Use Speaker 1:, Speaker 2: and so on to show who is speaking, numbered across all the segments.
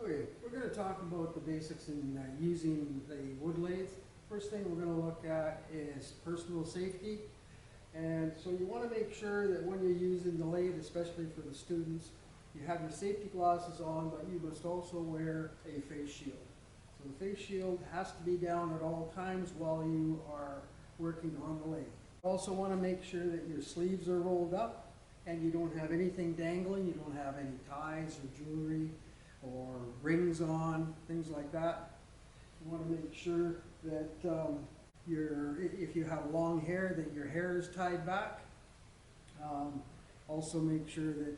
Speaker 1: Okay, we're going to talk about the basics in using the wood lathe. First thing we're going to look at is personal safety. And so you want to make sure that when you're using the lathe, especially for the students, you have your safety glasses on, but you must also wear a face shield. So the face shield has to be down at all times while you are working on the lathe. You also want to make sure that your sleeves are rolled up and you don't have anything dangling, you don't have any ties or jewelry or rings on, things like that. You want to make sure that if you have long hair, that your hair is tied back. Also make sure that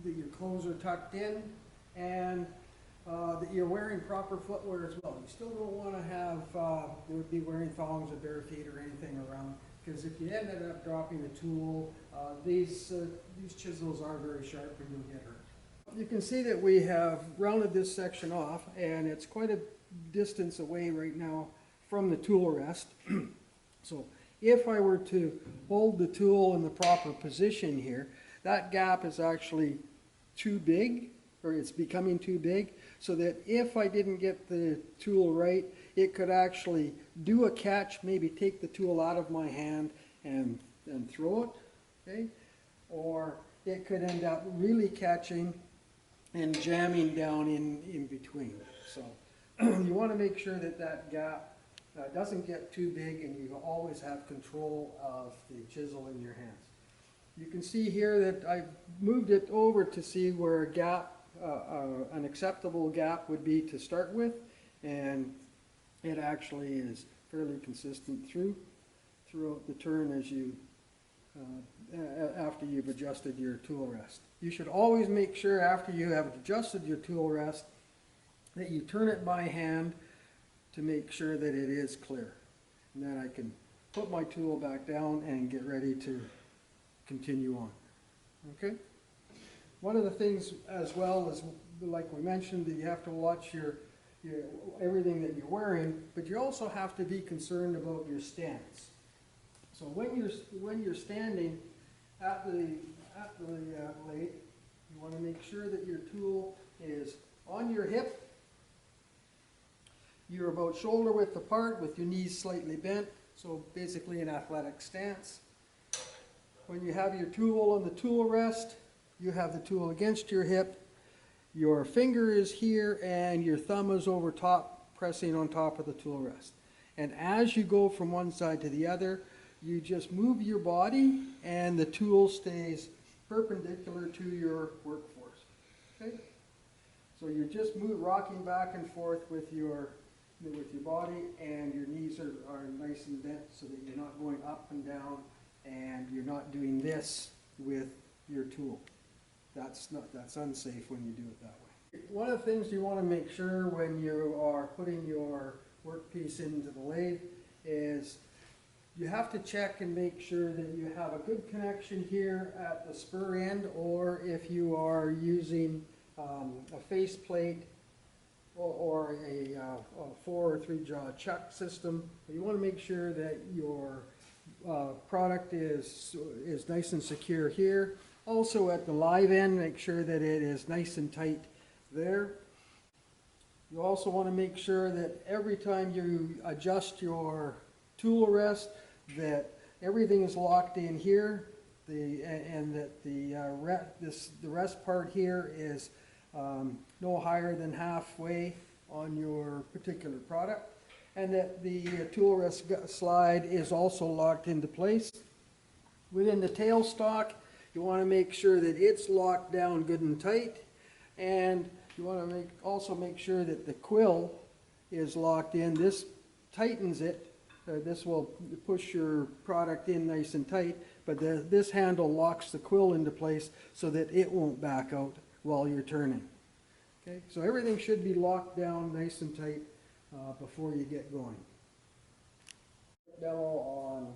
Speaker 1: that your clothes are tucked in, and that you're wearing proper footwear as well. You still don't want to have be wearing thongs or bare feet or anything around, because if you ended up dropping a tool, these chisels are very sharp and you'll get hurt. You can see that we have rounded this section off, and it's quite a distance away right now from the tool rest. So if I were to hold the tool in the proper position here, that gap is actually too big, or it's becoming too big, so that if I didn't get the tool right, it could actually do a catch, maybe take the tool out of my hand and throw it, okay? Or it could end up really catching and jamming down in between. So you want to make sure that that gap doesn't get too big, and you always have control of the chisel in your hands. You can see here that I've moved it over to see where a gap, an acceptable gap would be to start with, and it actually is fairly consistent throughout the turn as you after you've adjusted your tool rest. You should always make sure after you have adjusted your tool rest that you turn it by hand to make sure that it is clear. And then I can put my tool back down and get ready to continue on. Okay? One of the things as well is, like we mentioned, that you have to watch your everything that you're wearing, but you also have to be concerned about your stance. So when you're standing at the lathe, you want to make sure that your tool is on your hip. You're about shoulder width apart with your knees slightly bent, so basically an athletic stance. When you have your tool on the tool rest, you have the tool against your hip, your finger is here, and your thumb is over top, pressing on top of the tool rest. And as you go from one side to the other, you just move your body and the tool stays perpendicular to your workforce. Okay? So you're just rocking back and forth with your body, and your knees are nice and bent so that you're not going up and down, and you're not doing this with your tool. That's unsafe when you do it that way. One of the things you want to make sure when you are putting your workpiece into the lathe is you have to check and make sure that you have a good connection here at the spur end, or if you are using a face plate or a 4 or 3 jaw chuck system, you want to make sure that your product is nice and secure here. Also at the live end, make sure that it is nice and tight there. You also want to make sure that every time you adjust your tool rest, that everything is locked in here, and that the rest part here is no higher than halfway on your particular product, and that the tool rest slide is also locked into place. Within the tailstock, you want to make sure that it's locked down good and tight, and you want to also make sure that the quill is locked in. This tightens it. This will push your product in nice and tight, but this handle locks the quill into place so that it won't back out while you're turning. Okay, so everything should be locked down nice and tight before you get going. Demo on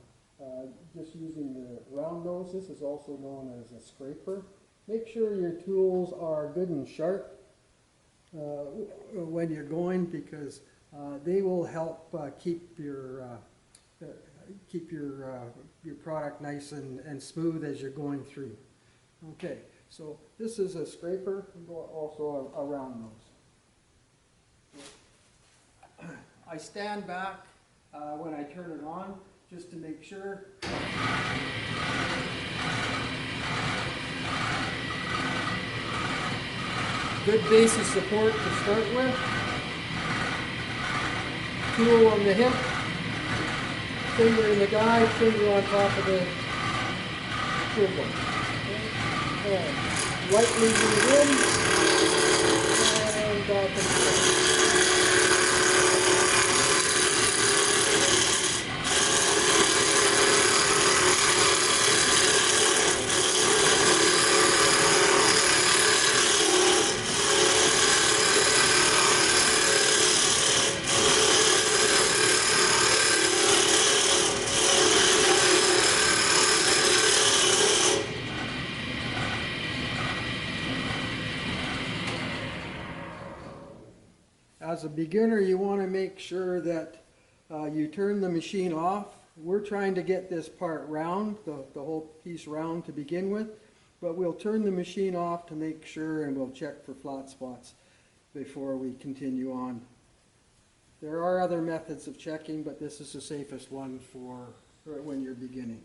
Speaker 1: just using the round nose. This is also known as a scraper. Make sure your tools are good and sharp when you're going, because they will help keep your product nice and smooth as you're going through. Okay, So this is a scraper, we go also around those. I stand back when I turn it on, just to make sure. Good base of support to start with. Tool on the hip, finger in the guide, finger on top of the swivel. Okay. Lightly move in, and back and forth. As a beginner, you want to make sure that you turn the machine off. We're trying to get this part round, the whole piece round to begin with, but we'll turn the machine off to make sure, and we'll check for flat spots before we continue on. There are other methods of checking, but this is the safest one for when you're beginning.